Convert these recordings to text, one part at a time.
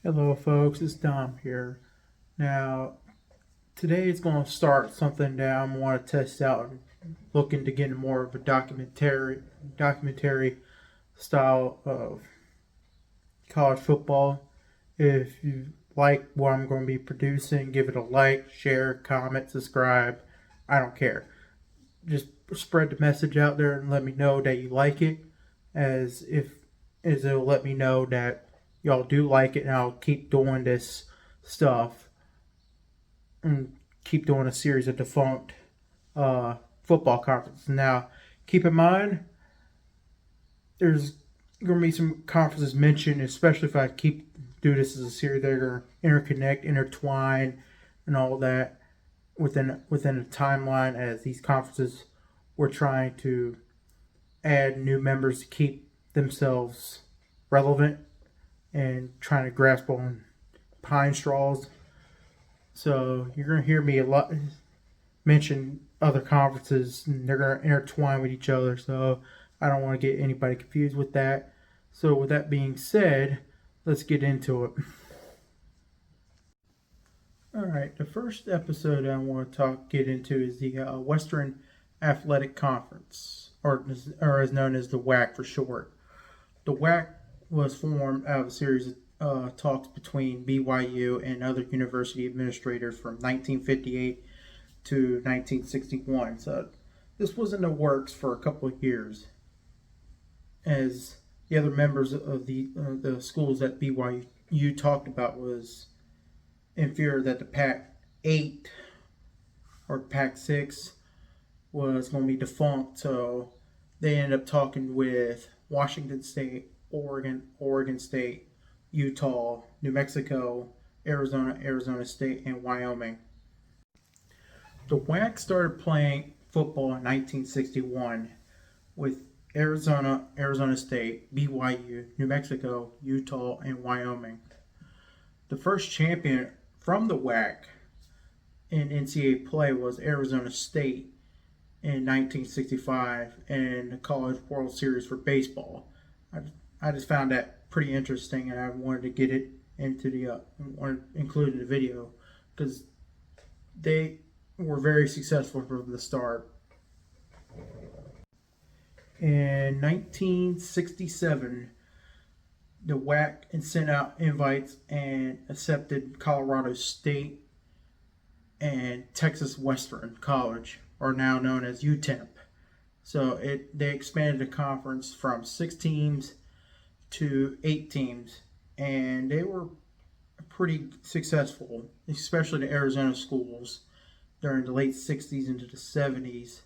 Hello folks, it's Dom here. Now, today is going to start something that I want to test out and looking to get more of a documentary style of college football. If you like what I'm going to be producing, give it a like, share, comment, subscribe. I don't care. Just spread the message out there and let me know that you like it, as it'll let me know that y'all do like it, and I'll keep doing this stuff and keep doing a series of defunct football conferences. Now, keep in mind, there's going to be some conferences mentioned, especially if I do this as a series. They're going to interconnect, intertwine, and all that within a timeline, as these conferences were trying to add new members to keep themselves relevant and trying to grasp on pine straws. So you're going to hear me a lot mention other conferences, and they're going to intertwine with each other. So I don't want to get anybody confused with that. So with that being said, let's get into it. All right, the first episode I want to get into is the Western Athletic Conference, or as known as the WAC for short. The WAC was formed out of a series of talks between BYU and other university administrators from 1958 to 1961. So this was in the works for a couple of years, as the other members of the schools that BYU talked about was in fear that the Pac 8 or Pac 6 was going to be defunct. So they ended up talking with Washington State, Oregon State, Utah, New Mexico, Arizona State, and Wyoming. The WAC started playing football in 1961 with Arizona State, BYU, New Mexico, Utah, and Wyoming. The first champion from the WAC in NCAA play was Arizona State in 1965 in the College World Series for baseball. I just found that pretty interesting, and I wanted to get it into include in the video, because they were very successful from the start. In 1967, the WAC sent out invites and accepted Colorado State and Texas Western College, or now known as UTEP. So they expanded the conference from 6 teams to 8 teams, and they were pretty successful, especially the Arizona schools during the late 60s into the 70s.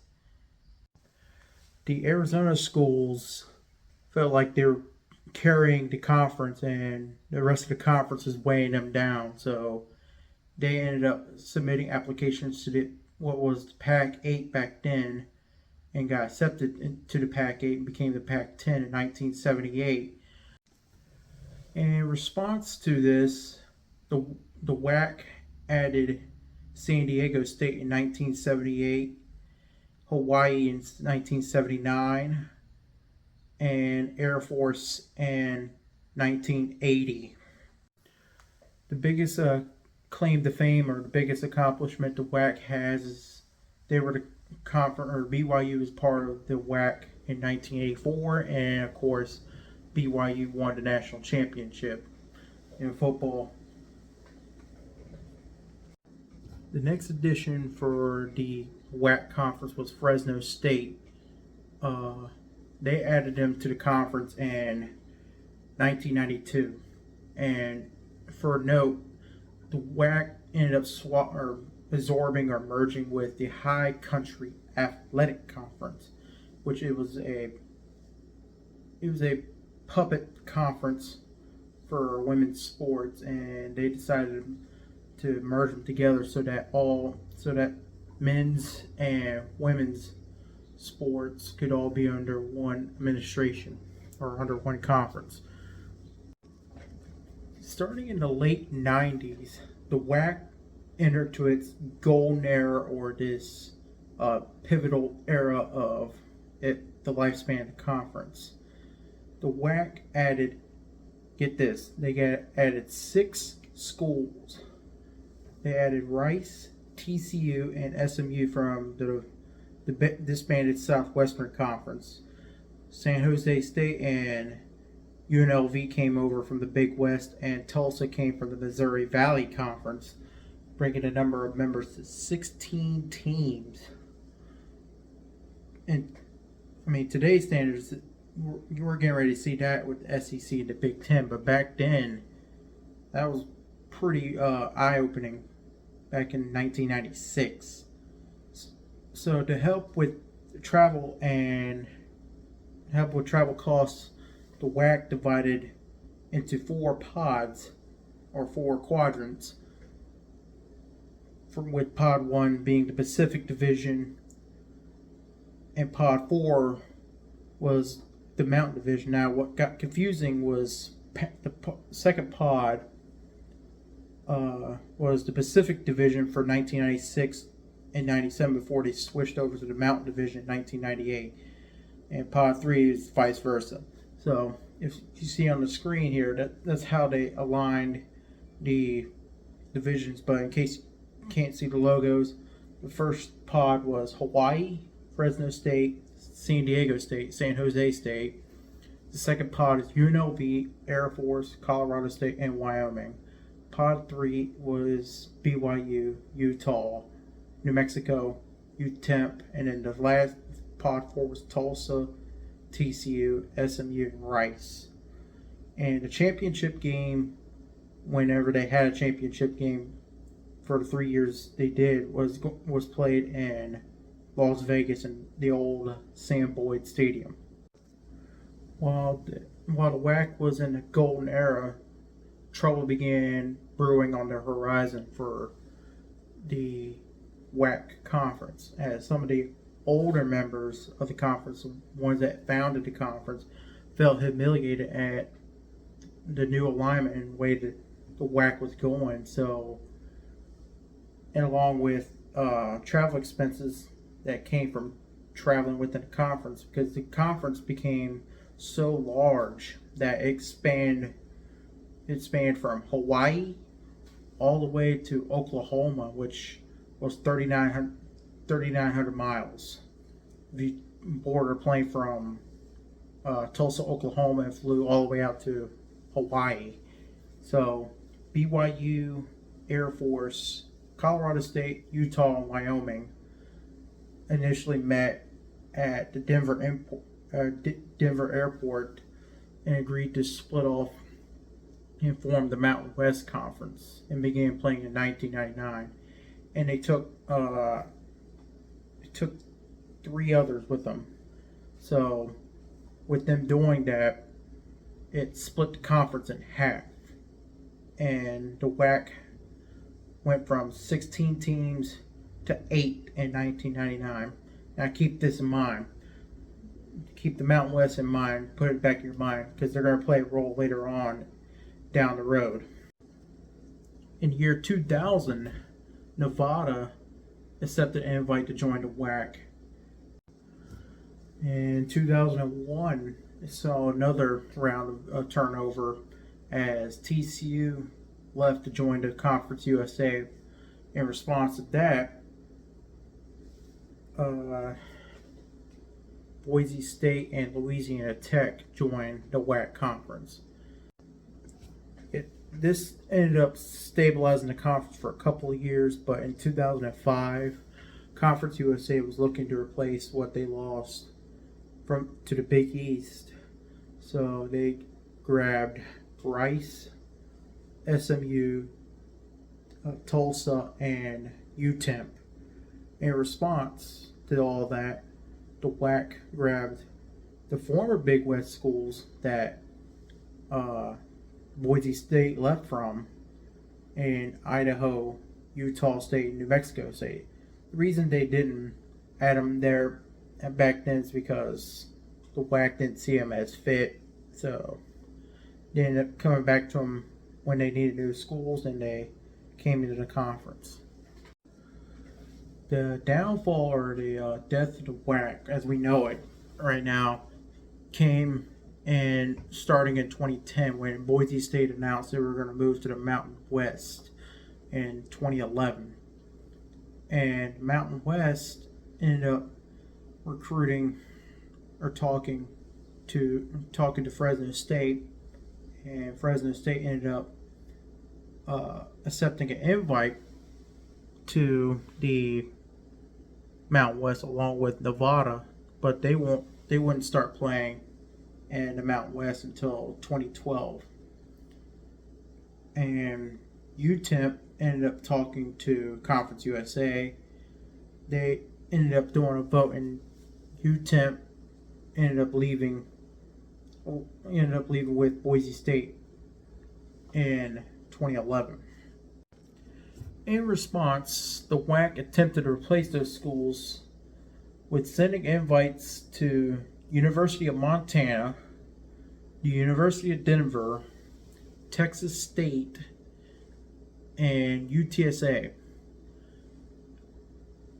The Arizona schools felt like they were carrying the conference, and the rest of the conference was weighing them down. So they ended up submitting applications to what was the Pac 8 back then, and got accepted to the Pac 8 and became the Pac 10 in 1978. In response to this, the WAC added San Diego State in 1978, Hawaii in 1979, and Air Force in 1980. The biggest claim to fame, or the biggest accomplishment the WAC has, is they were the conference, or BYU was part of the WAC in 1984, and of course BYU won the national championship in football. The next addition for the WAC conference was Fresno State. They added them to the conference in 1992. And for a note, the WAC ended up absorbing or merging with the High Country Athletic Conference, which it was a puppet conference for women's sports, and they decided to merge them together so that men's and women's sports could all be under one administration, or under one conference. Starting in the late 90s, the WAC entered to its golden era, or this pivotal era of the lifespan of the conference. The WAC added get this, they got added 6 schools. They added Rice, TCU, and SMU from the disbanded Southwestern Conference. San Jose State and UNLV came over from the Big West, and Tulsa came from the Missouri Valley Conference, bringing the number of members to 16 teams. And I mean, today's standards, we're getting ready to see that with the SEC and the Big Ten, but back then, that was pretty eye-opening back in 1996. So to help with travel costs, the WAC divided into 4 pods or 4 quadrants, with pod 1 being the Pacific Division, and pod 4 was the Mountain Division. Now, what got confusing was the second pod was the Pacific Division for 1996 and 97 before they switched over to the Mountain Division in 1998. And pod 3 is vice versa. So if you see on the screen here, that's how they aligned the divisions. But in case you can't see the logos, the first pod was Hawaii, Fresno State, San Diego State, San Jose State. The second pod is UNLV, Air Force, Colorado State, and Wyoming. Pod 3 was BYU, Utah, New Mexico, UTEP, and then the last pod 4 was Tulsa, TCU, SMU, and Rice. And the championship game, whenever they had a championship game for the 3 years they did, was played in Las Vegas in the old Sam Boyd Stadium. While the WAC was in the golden era, trouble began brewing on the horizon for the WAC conference, as some of the older members of the conference, the ones that founded the conference, felt humiliated at the new alignment and the way that the WAC was going. So, and along with travel expenses that came from traveling within the conference, because the conference became so large that it spanned from Hawaii all the way to Oklahoma, which was 3,900 miles. If you boarded a plane from Tulsa, Oklahoma, and flew all the way out to Hawaii. So BYU, Air Force, Colorado State, Utah, and Wyoming initially met at the Denver Airport and agreed to split off and form the Mountain West Conference and began playing in 1999. And they took 3 others with them. So with them doing that, it split the conference in half. And the WAC went from 16 teams to 8 in 1999. Now keep this in mind. Keep the Mountain West in mind. Put it back in your mind, because they're going to play a role later on down the road. In the year 2000, Nevada accepted an invite to join the WAC. In 2001, it saw another round of turnover as TCU left to join the Conference USA. In response to that, Boise State and Louisiana Tech joined the WAC conference. This ended up stabilizing the conference for a couple of years, but in 2005, Conference USA was looking to replace what they lost to the Big East. So they grabbed Rice, SMU, Tulsa, and UTEP. In response to all that, the WAC grabbed the former Big West schools that Boise State left from, in Idaho, Utah State, and New Mexico State. The reason they didn't add them there back then is because the WAC didn't see them as fit. So they ended up coming back to them when they needed new schools, and they came into the conference. The downfall, or the death of the WAC as we know it right now, came and starting in 2010 when Boise State announced they were going to move to the Mountain West in 2011. And Mountain West ended up recruiting or talking to Fresno State, and Fresno State ended up accepting an invite to the Mountain West along with Nevada, but they wouldn't start playing in the Mountain West until 2012. And UTEP ended up talking to Conference USA. They ended up doing a vote, and UTEP ended up leaving with Boise State in 2011. In response, the WAC attempted to replace those schools with sending invites to University of Montana, the University of Denver, Texas State, and UTSA.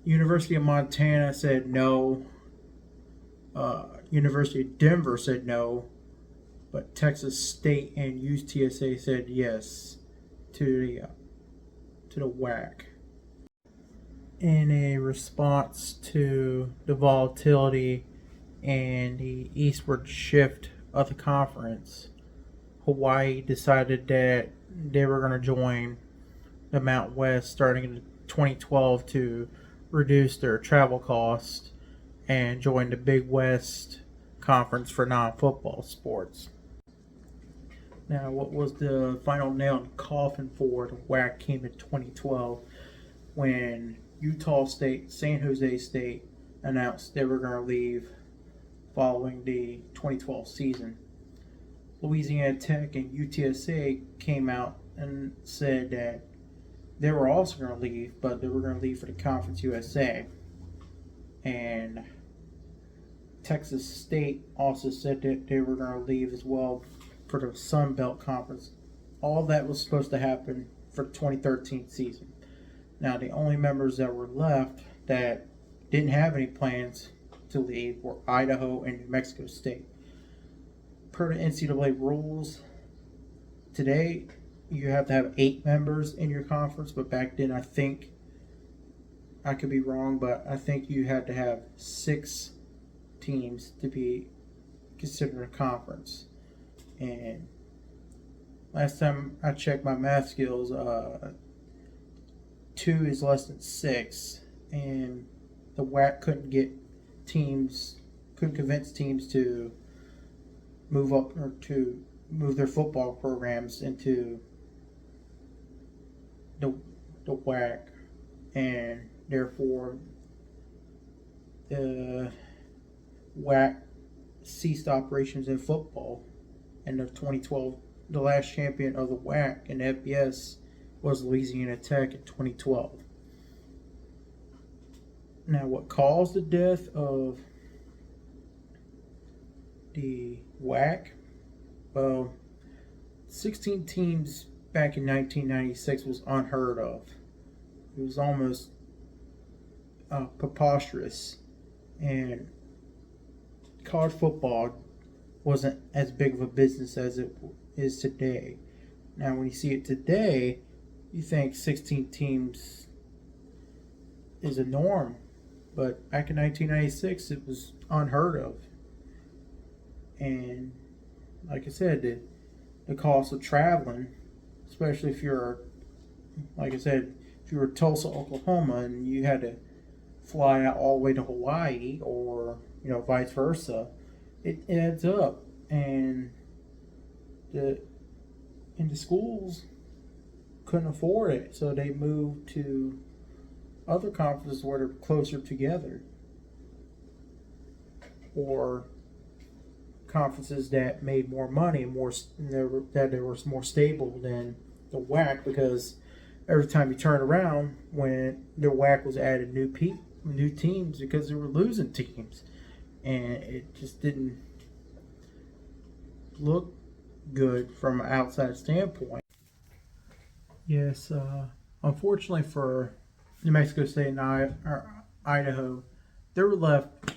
University of Montana said no. University of Denver said no, but Texas State and UTSA said yes to the WAC. In a response to the volatility and the eastward shift of the conference, Hawaii decided that they were going to join the Mountain West starting in 2012 to reduce their travel costs and join the Big West Conference for non-football sports. Now, what was the final nail in the coffin for the WAC came in 2012 when Utah State, San Jose State announced they were going to leave following the 2012 season. Louisiana Tech and UTSA came out and said that they were also going to leave, but they were going to leave for the Conference USA. And Texas State also said that they were going to leave as well for the Sun Belt Conference. All that was supposed to happen for the 2013 season. Now, the only members that were left that didn't have any plans to leave were Idaho and New Mexico State. Per the NCAA rules, today you have to have 8 members in your conference, but back then I think, I could be wrong, but I think you had to have 6 teams to be considered a conference. And last time I checked my math skills, 2 is less than 6, and the WAC couldn't convince teams to move up or to move their football programs into the WAC, and therefore the WAC ceased operations in football. And the 2012, the last champion of the WAC in FBS was Louisiana Tech in 2012. Now, what caused the death of the WAC? Well, 16 teams back in 1996 was unheard of. It was almost preposterous, and college football wasn't as big of a business as it is today. Now, when you see it today, you think 16 teams is a norm, but back in 1996, it was unheard of. And like I said, the cost of traveling, especially if you're, like I said, if you were Tulsa, Oklahoma, and you had to fly out all the way to Hawaii, or vice versa, it adds up. And the schools couldn't afford it, so they moved to other conferences where they're closer together, or conferences that made more money, that they were more stable than the WAC, because every time you turn around, when the WAC was added new teams, because they were losing teams, and it just didn't look good from an outside standpoint. Yes, unfortunately for New Mexico State and Idaho, they were left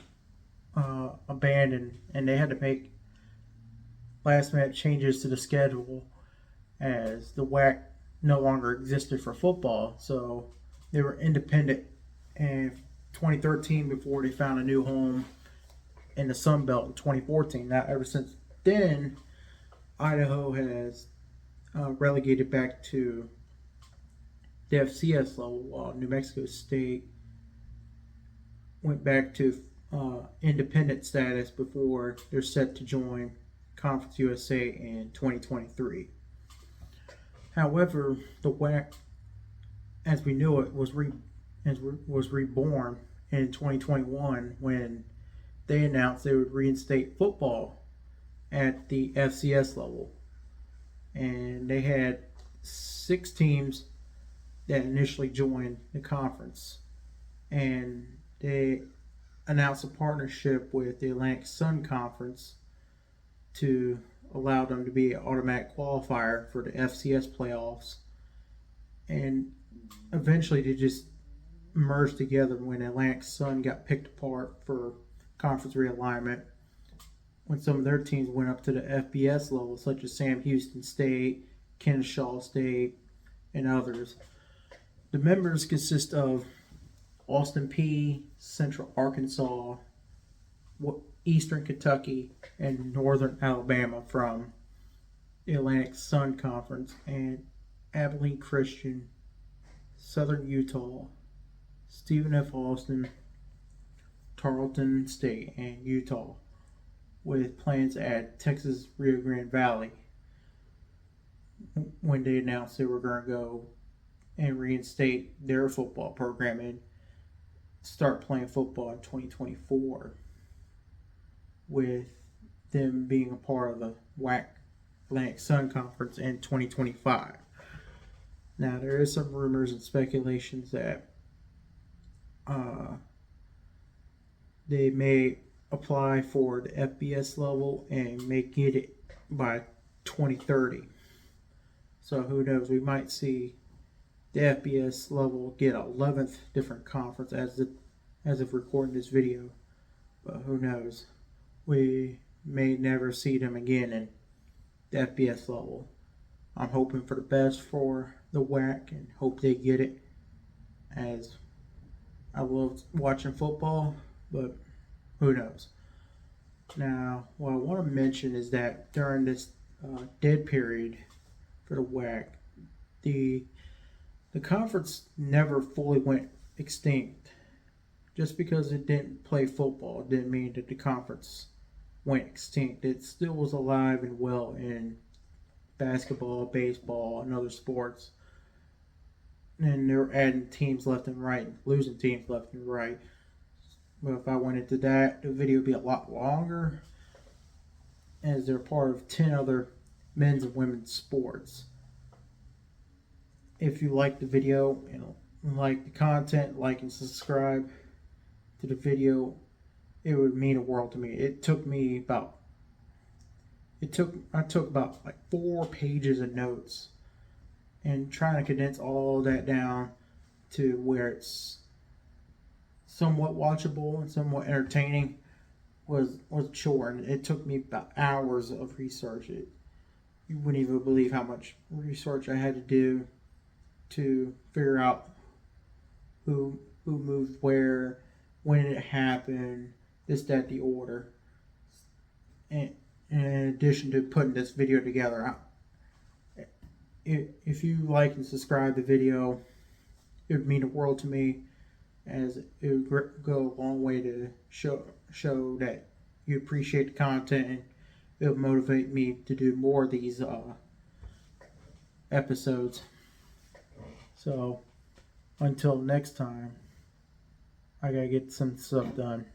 abandoned, and they had to make last minute changes to the schedule as the WAC no longer existed for football. So they were independent in 2013 before they found a new home in the Sun Belt in 2014. Now, ever since then, Idaho has relegated back to the FCS level, while New Mexico State went back to independent status before they're set to join Conference USA in 2023. However, the WAC, as we knew it, was reborn in 2021 when they announced they would reinstate football at the FCS level. And they had 6 teams that initially joined the conference. And they announced a partnership with the Atlantic Sun Conference to allow them to be an automatic qualifier for the FCS playoffs. And eventually they just merged together when Atlantic Sun got picked apart for conference realignment, when some of their teams went up to the FBS level, such as Sam Houston State, Kennesaw State, and others. The members consist of Austin Peay, Central Arkansas, Eastern Kentucky, and Northern Alabama from the Atlantic Sun Conference, and Abilene Christian, Southern Utah, Stephen F. Austin, Tarleton State, and Utah, with plans to add Texas Rio Grande Valley when they announced they were going to go and reinstate their football program and start playing football in 2024, with them being a part of the WAC Atlantic Sun Conference in 2025. Now, there is some rumors and speculations that they may apply for the FBS level and may get it by 2030. So who knows? We might see the FBS level get 11th different conference as of recording this video. But who knows? We may never see them again in the FBS level. I'm hoping for the best for the WAC and hope they get it, as I love watching football, but who knows? Now, what I want to mention is that during this dead period for the WAC, the conference never fully went extinct. Just because it didn't play football didn't mean that the conference went extinct. It still was alive and well in basketball, baseball, and other sports. And they were adding teams left and right, losing teams left and right. But if I went into that, the video would be a lot longer, as they're part of 10 other men's and women's sports. If you like the video and like the content, like and subscribe to the video, it would mean a world to me. I took about like 4 pages of notes, and trying to condense all that down to where it's somewhat watchable and somewhat entertaining was a chore, and it took me about hours of research. You wouldn't even believe how much research I had to do to figure out who moved where, when it happened, this, that, the order. And in addition to putting this video together, if you like and subscribe to the video, it would mean the world to me, as it would go a long way to show that you appreciate the content, and it would motivate me to do more of these episodes. So until next time, I gotta get some stuff done.